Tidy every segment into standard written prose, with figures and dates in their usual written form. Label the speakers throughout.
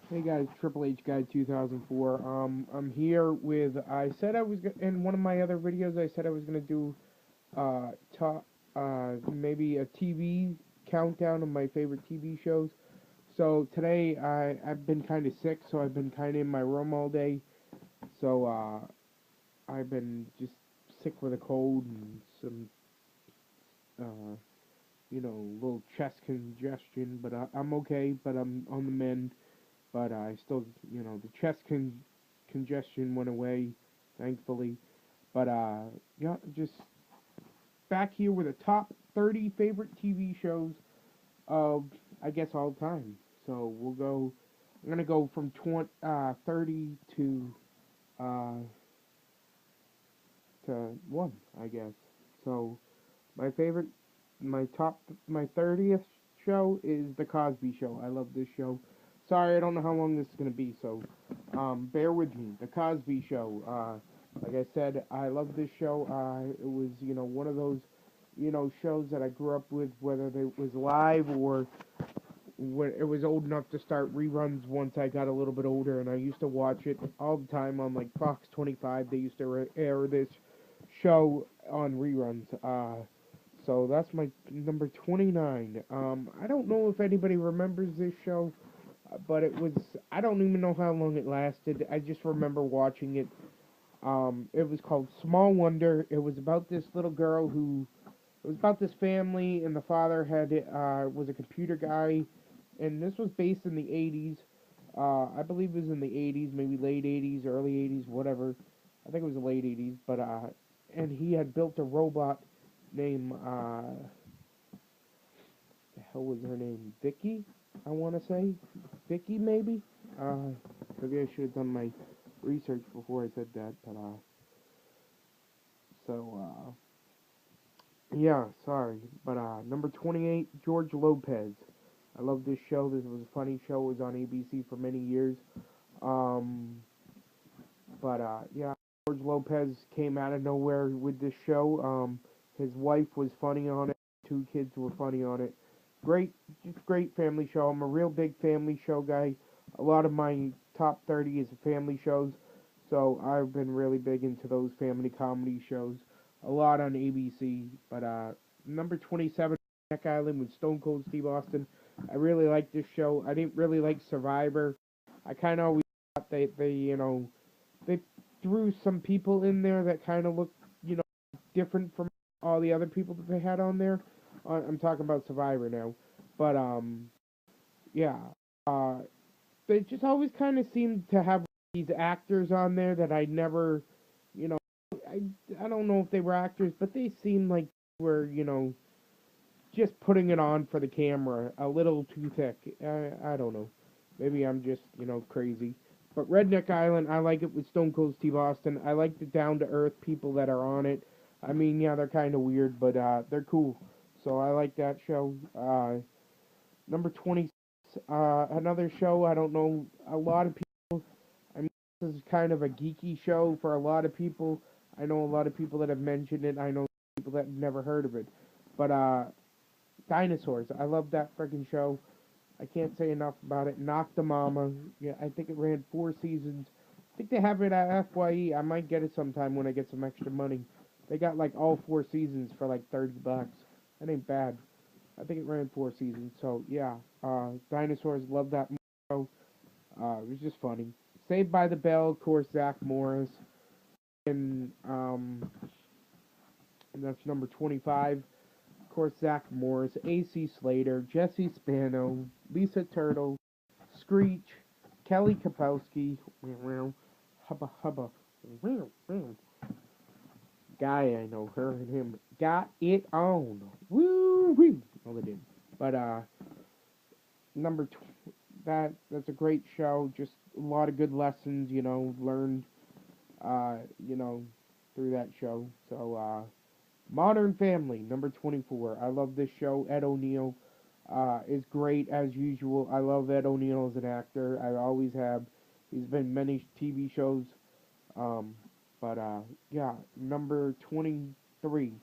Speaker 1: Hey guys, Triple H Guy 2004. I'm here with. I said I was in one of my other videos. I said I was gonna do top maybe a TV countdown of my favorite TV shows. So today I've been kind of sick, so I've been kind of in my room all day. So I've been just sick with a cold and some little chest congestion. But I'm okay. But I'm on the mend. But I still, the chest congestion went away, thankfully. But yeah, just back here with the top 30 favorite TV shows of, I guess, all time. So we'll go. I'm gonna go from 30 uh, to one, I guess. So my favorite, my 30th show is The Cosby Show. I love this show. Sorry, I don't know how long this is gonna be, so bear with me. The Cosby Show. Like I said, I love this show. It was, one of those, shows that I grew up with, whether it was live or when it was old enough to start reruns once I got a little bit older, and I used to watch it all the time on like Fox 25. They used to air this show on reruns. So that's my number 29. I don't know if anybody remembers this show, but it was, I don't even know how long it lasted. I just remember watching it. It was called Small Wonder. It was about this little girl who, it was about this family, and the father was a computer guy, and this was based in the 80s. I believe it was in the 80s, maybe late 80s, early 80s, whatever. I think it was the late 80s, but and he had built a robot named the hell was her name? Vicky, I want to say, Vicky maybe. Uh, Maybe I should have done my research before I said that, but so yeah, sorry, but number 28, George Lopez. I love this show. This was a funny show. It was on ABC for many years. Um, but yeah, George Lopez came out of nowhere with this show. His wife was funny on it. Two kids were funny on it. Great, just great family show. I'm a real big family show guy. A lot of my top 30 is family shows, so I've been really big into those family comedy shows. A lot on ABC, but number 27, Neck Island with Stone Cold Steve Austin. I really like this show. I didn't really like Survivor. I kind of always thought they threw some people in there that kind of looked, different from all the other people that they had on there. I'm talking about Survivor now, but yeah, uh, they just always kind of seemed to have these actors on there that I never, you know, I I don't know if they were actors, but they seemed like were, just putting it on for the camera a little too thick. I don't know. Maybe I'm just, crazy. But Redneck Island, I like it with Stone Cold Steve Austin. I like the down to earth people that are on it. I mean, yeah, they're kind of weird, but they're cool. So I like that show. Number 20, another show I don't know a lot of people. I mean, this is kind of a geeky show for a lot of people. I know a lot of people that have mentioned it. I know people that have never heard of it. But Dinosaurs. I love that freaking show. I can't say enough about it. Noctamama. Yeah, I think it ran 4 seasons. I think they have it at FYE. I might get it sometime when I get some extra money. They got like all 4 seasons for like $30. That ain't bad. I think it ran 4 seasons. So yeah, Dinosaurs. Love that show. It was just funny. Saved by the Bell, of course, Zach Morris, and that's number 25. Of course, Zach Morris, A.C. Slater, Jesse Spano, Lisa Turtle, Screech, Kelly Kapowski, hubba hubba, guy I know, her and him got it on. Woo wee. No, they didn't. But number that's a great show. Just a lot of good lessons, learned, uh, you know, through that show. So Modern Family, number 24. I love this show. Ed O'Neill is great as usual. I love Ed O'Neill as an actor. I always have. He's been many TV shows. Um, but yeah, number 23.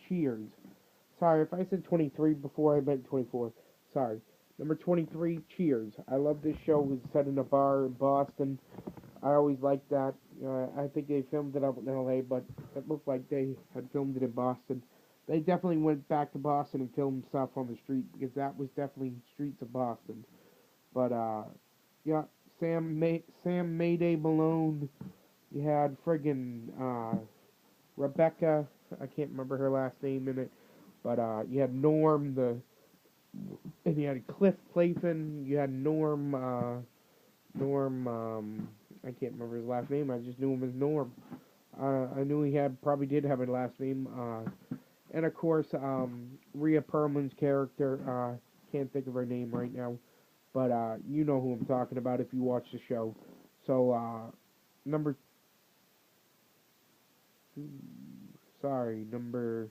Speaker 1: Cheers. Sorry if I said 23 before. I meant 24. Sorry. Number 23, Cheers. I love this show. It was set in a bar in Boston. I always liked that. I think they filmed it up in L.A., but it looked like they had filmed it in Boston. They definitely went back to Boston and filmed stuff on the street because that was definitely streets of Boston. But yeah, Sam Mayday Malone. You had friggin' Rebecca. I can't remember her last name in it, but you had Norm and you had Cliff Clavin. You had Norm. I can't remember his last name. I just knew him as Norm. I knew he probably did have a last name. And of course, Rhea Perlman's character. Can't think of her name right now, but you know who I'm talking about if you watch the show. So number, number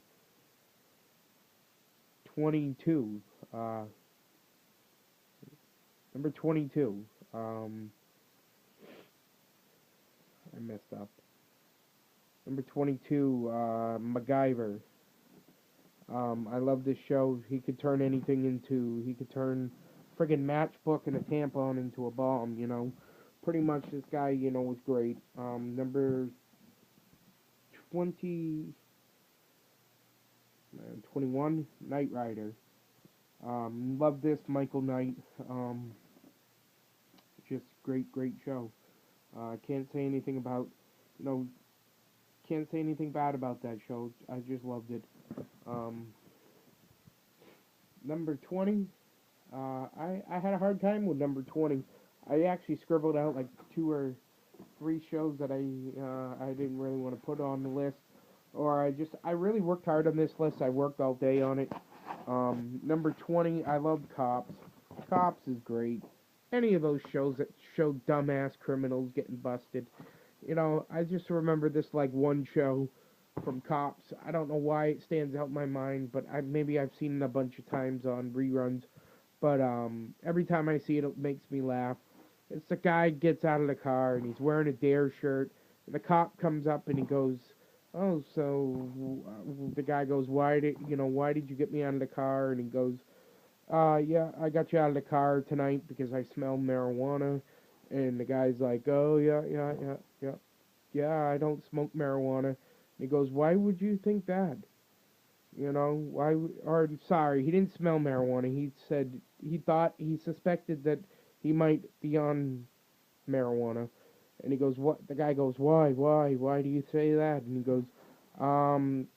Speaker 1: 22. Uh, Number 22. I messed up. Number 22. MacGyver. I love this show. He could turn anything into. He could turn friggin' matchbook and a tampon into a bomb. Pretty much this guy. Was great. Number 20. 21. Knight Rider. Love this Michael Knight. Just great show. Can't say anything about, you know, can't say anything bad about that show. I just loved it. Um, Number 20, I had a hard time with number 20. I actually scribbled out like 2 or 3 shows that I didn't really want to put on the list, or I really worked hard on this list. I worked all day on it. Number 20, I loved Cops. Cops is great. Any of those shows that show dumbass criminals getting busted. I just remember this like one show from Cops. I don't know why it stands out in my mind, but maybe I've seen it a bunch of times on reruns. But every time I see it, it makes me laugh. It's the guy gets out of the car and he's wearing a Dare shirt. And the cop comes up and he goes, "Oh, so the guy goes, why did you get me out of the car?" And he goes, yeah, I got you out of the car tonight because I smell marijuana." And the guy's like, "Oh, yeah, I don't smoke marijuana." And he goes, "Why would you think that? Or sorry, he didn't smell marijuana. He said he suspected that he might be on marijuana." And he goes, "What?" The guy goes, Why do you say that?" And he goes, um,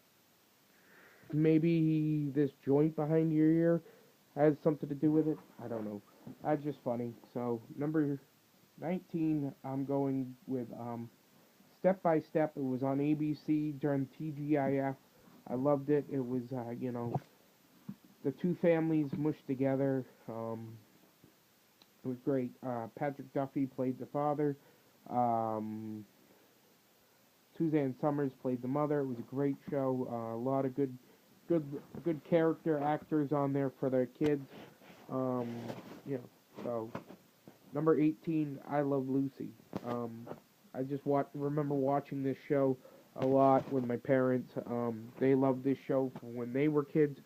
Speaker 1: "Maybe this joint behind your ear has something to do with it. I don't know." That's just funny. So, number 19, I'm going with Step by Step. It was on ABC during TGIF. I loved it. It was, the two families mushed together. It was great. Patrick Duffy played the father. Um, Suzanne Summers played the mother. It was a great show. A lot of good, good character actors on there for their kids. Um, yeah. So number 18, I Love Lucy. I just remember watching this show a lot with my parents. They loved this show from when they were kids,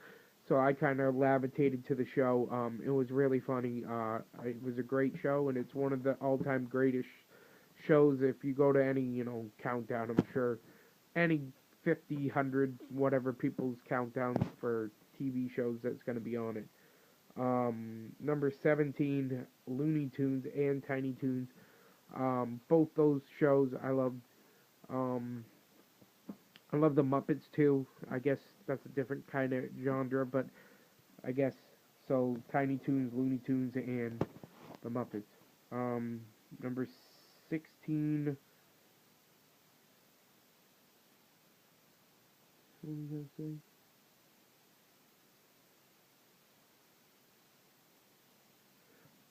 Speaker 1: so I kind of levitated to the show. It was really funny. It was a great show, and it's one of the all-time greatest shows. If you go to any, countdown, I'm sure any 50, 100, whatever people's countdowns for TV shows that's going to be on it. Number 17, Looney Tunes and Tiny Toons. Both those shows I loved. Um, I love the Muppets too. I guess that's a different kind of genre, but I guess so. Tiny Toons, Looney Tunes, and the Muppets. Um, Number 16. What was I gonna say?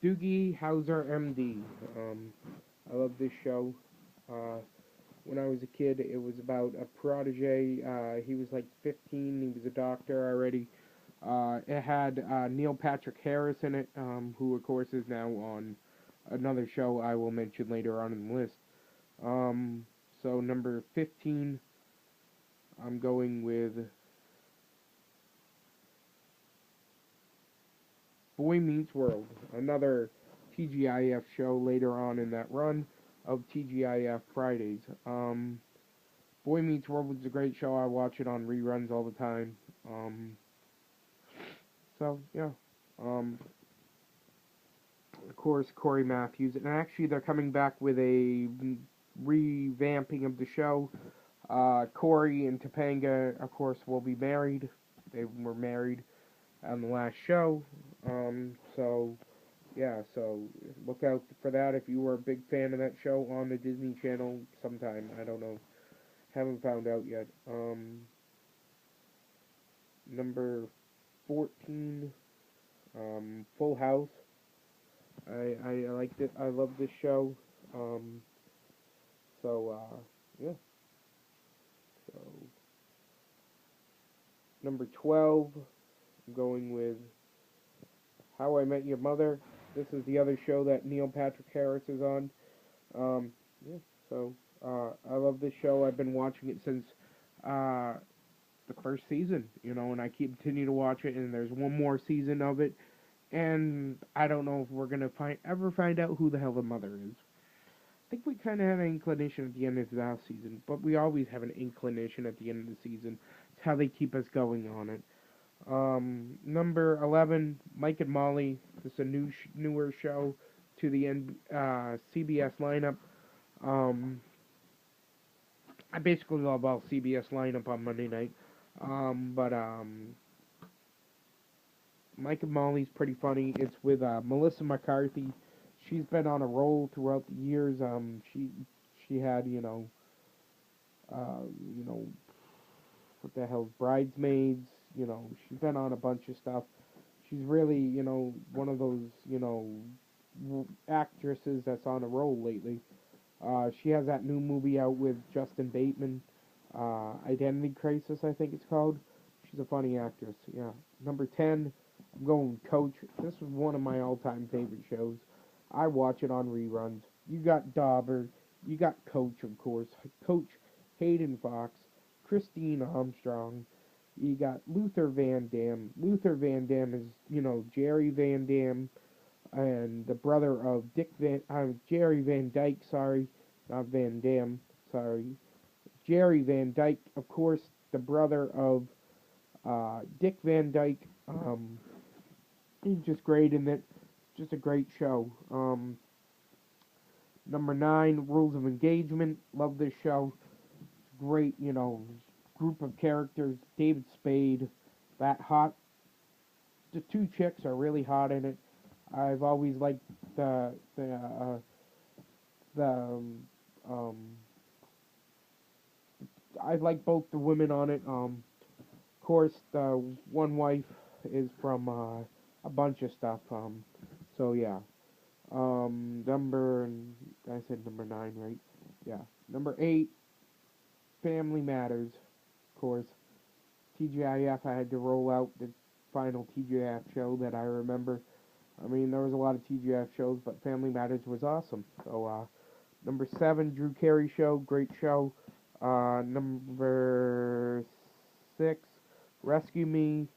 Speaker 1: Doogie Howser, MD. I love this show. Uh, when I was a kid, it was about a protege. He was like 15. He was a doctor already. It had Neil Patrick Harris in it, who of course is now on another show I will mention later on in the list. Um, so number 15, I'm going with Boy Meets World, another TGIF show later on in that run of TGIF Fridays. Boy Meets World was a great show. I watch it on reruns all the time. So yeah. Um, of course, Corey Matthews, and actually they're coming back with a revamping of the show. Corey and Topanga, of course, will be married. They were married on the last show. So yeah, so look out for that if you were a big fan of that show on the Disney Channel sometime. I don't know. Haven't found out yet. Number 14, Full House. I liked it. I love this show. Um, yeah. So, number 12, I'm going with How I Met Your Mother. This is the other show that Neil Patrick Harris is on. Um, yeah, so I love this show. I've been watching it since uh, the first season, and I continue to watch it. And there's one more season of it, and I don't know if we're gonna ever find out who the hell the mother is. I think we kind of had an inclination at the end of the last season, but we always have an inclination at the end of the season. It's how they keep us going on it. Number 11, Mike and Molly. This is a newer show to the CBS lineup. Um, I basically love all CBS lineup on Monday night. But Mike and Molly's pretty funny. It's with Melissa McCarthy. She's been on a roll throughout the years. She had uh, you know what the hell's Bridesmaids. She's been on a bunch of stuff. She's really one of those actresses that's on a roll lately. She has that new movie out with Justin Bateman, Identity Crisis, I think it's called. She's a funny actress. Yeah. Number 10, I'm going Coach. This was one of my all-time favorite shows. I watch it on reruns. You got Dauber. You got Coach, of course. Coach Hayden Fox, Christine Armstrong. You got Luther Van Dam. Luther Van Dam is, Jerry Van Dam and the brother of Jerry Van Dyke, sorry, not Van Dam, sorry. Jerry Van Dyke, of course, the brother of Dick Van Dyke. He's just great in it. Just a great show. Number 9, Rules of Engagement. Love this show. Great, group of characters. David Spade, that hot. The two chicks are really hot in it. I've always liked the I like both the women on it. Of course, the one wife is from a bunch of stuff. So yeah. I said number 9, right? Yeah. Number 8, Family Matters. Of course, TGIF. I had to roll out the final TGIF show that I remember. I mean, there was a lot of TGIF shows, but Family Matters was awesome. So, number 7, Drew Carey Show, great show. Number 6, Rescue Me.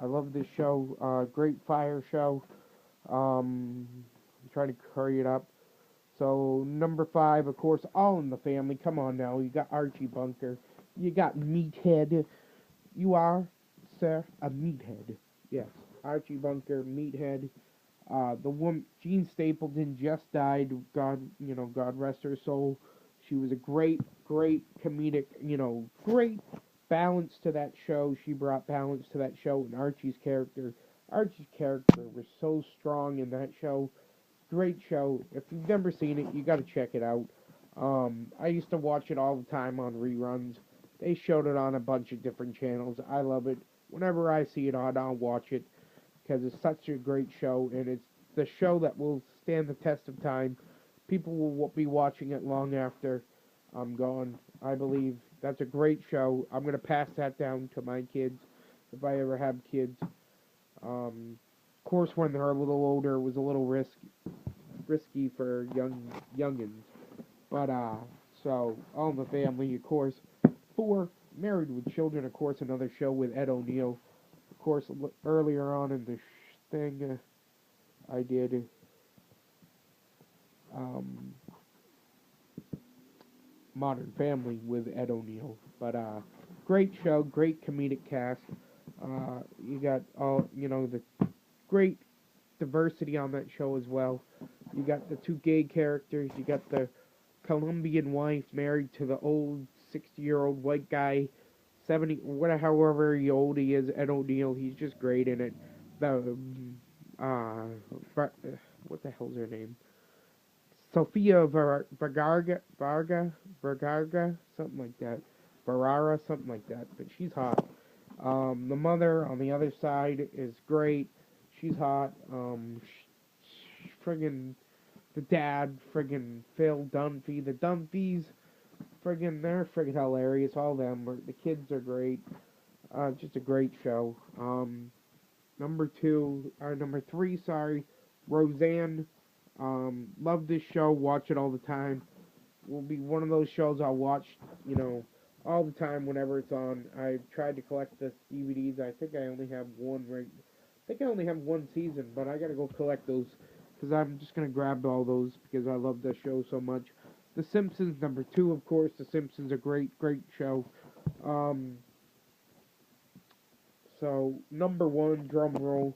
Speaker 1: I love this show. Great fire show. I'm trying to hurry it up. So, number 5, of course, All in the Family. Come on now. You got Archie Bunker. You got Meathead. You are, sir, a meathead. Yes, Archie Bunker, meathead. The woman, Jean Stapleton, just died. God rest her soul. She was a great comedic, great balance to that show. She brought balance to that show, and Archie's character was so strong in that show. Great show. If you've never seen it, you got to check it out. I used to watch it all the time on reruns. They showed it on a bunch of different channels. I love it. Whenever I see it on, I'll watch it because it's such a great show, and it's the show that will stand the test of time. People will be watching it long after I'm gone. I believe that's a great show. I'm going to pass that down to my kids if I ever have kids. Of course, when they're a little older, it was a little risky for youngins. But, so, All in the Family, of course. 4, Married with Children, of course, another show with Ed O'Neill. Of course, earlier on in the thing, I did um, Modern Family with Ed O'Neill. But great show, great comedic cast. You got all the great diversity on that show as well. You got the two gay characters. You got the Colombian wife married to the old 60-year-old white guy, 70, whatever, however old he is, Ed O'Neill. He's just great in it. The what the hell's her name? Sofia Vergara, something like that. Vergara, something like that. But she's hot. The mother on the other side is great. She's hot. Friggin' the dad, friggin' Phil Dunphy. The Dunphys, they're friggin' hilarious. All of them. The kids are great. Just a great show. Number three, sorry, Roseanne. Love this show. Watch it all the time. Will be one of those shows I'll watch, all the time whenever it's on. I tried to collect the DVDs. I think I only have one right. I think I only have one season, but I gotta go collect those because I'm just gonna grab all those because I love the show so much. The Simpsons, number two, of course. The Simpsons, a great, great show. So number one, drum roll.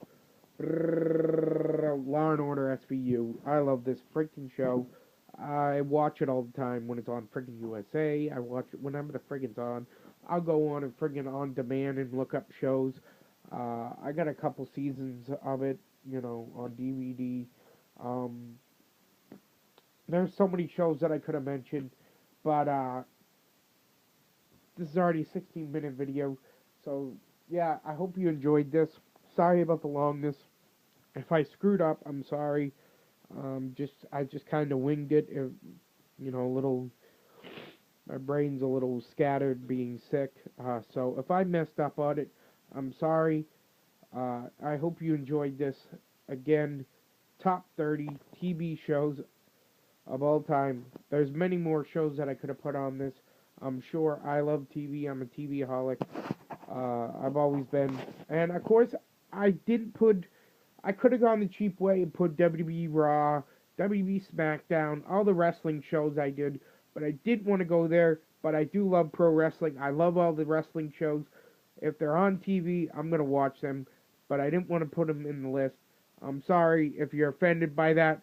Speaker 1: Law and Order SVU. I love this freaking show. I watch it all the time when it's on freaking USA. I watch it whenever the frickin's on. I'll go on and friggin' on demand and look up shows. I got a couple seasons of it, on DVD. Um, there's so many shows that I could have mentioned, but this is already a 16-minute video, so yeah, I hope you enjoyed this. Sorry about the longness. If I screwed up, I'm sorry. I just kind of winged it. A little. My brain's a little scattered, being sick. So if I messed up on it, I'm sorry. I hope you enjoyed this. Again, top 30 TV shows of all time. There's many more shows that I could have put on this. I'm sure. I love TV. I'm a TV-holic. I've always been. And of course, I could have gone the cheap way and put WWE Raw, WWE SmackDown, all the wrestling shows I did, but I didn't want to go there. But I do love pro wrestling. I love all the wrestling shows. If they're on TV, I'm going to watch them, but I didn't want to put them in the list. I'm sorry if you're offended by that.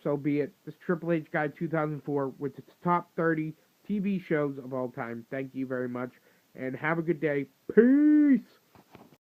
Speaker 1: So be it. This Triple H Guide 2004 with its top 30 TV shows of all time. Thank you very much, and have a good day. Peace!